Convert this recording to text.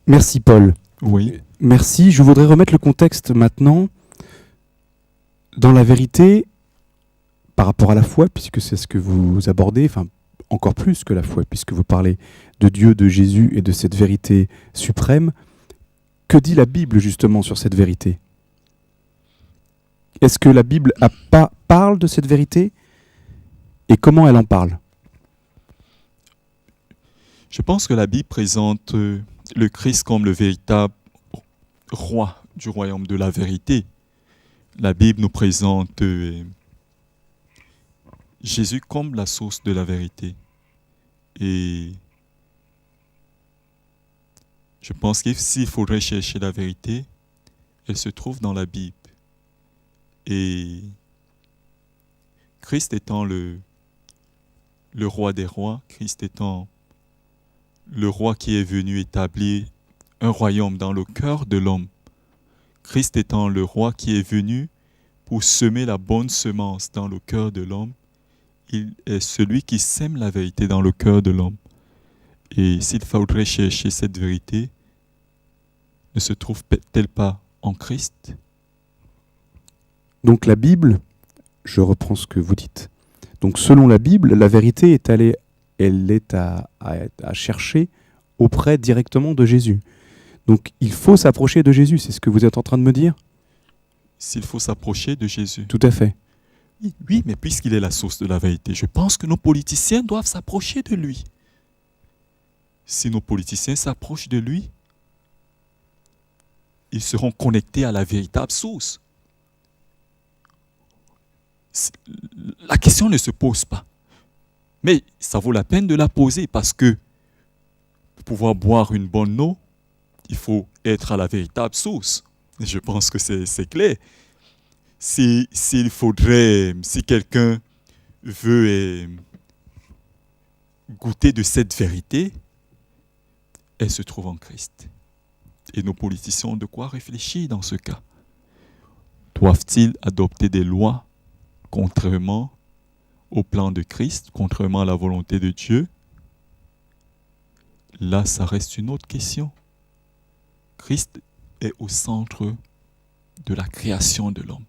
Merci Paul. Oui. Merci. Je voudrais remettre le contexte maintenant dans la vérité par rapport à la foi, puisque c'est ce que vous abordez, enfin encore plus que la foi, puisque vous parlez de Dieu, de Jésus et de cette vérité suprême. Que dit la Bible justement sur cette vérité ? Est-ce que la Bible parle de cette vérité ? Et comment elle en parle ? Je pense que la Bible présente le Christ comme le véritable roi du royaume de la vérité. La Bible nous présente Jésus comme la source de la vérité. Et je pense que s'il faudrait chercher la vérité, elle se trouve dans la Bible. Et Christ étant le roi des rois, Christ étant le roi qui est venu établir un royaume dans le cœur de l'homme, Christ étant le roi qui est venu pour semer la bonne semence dans le cœur de l'homme, il est celui qui sème la vérité dans le cœur de l'homme. Et s'il faudrait chercher cette vérité, ne se trouve-t-elle pas en Christ ? Donc la Bible, je reprends ce que vous dites. Donc selon la Bible, la vérité est à chercher auprès directement de Jésus. Donc il faut s'approcher de Jésus, c'est ce que vous êtes en train de me dire ? S'il faut s'approcher de Jésus. Tout à fait. Oui, mais puisqu'il est la source de la vérité, je pense que nos politiciens doivent s'approcher de lui. Si nos politiciens s'approchent de lui, ils seront connectés à la véritable source. La question ne se pose pas. Mais ça vaut la peine de la poser parce que pour pouvoir boire une bonne eau, il faut être à la véritable source. Je pense que c'est clair. Si quelqu'un veut goûter de cette vérité, elle se trouve en Christ. Et nos politiciens ont de quoi réfléchir dans ce cas. Doivent-ils adopter des lois contrairement au plan de Christ, contrairement à la volonté de Dieu? Là, ça reste une autre question. Christ est au centre de la création de l'homme.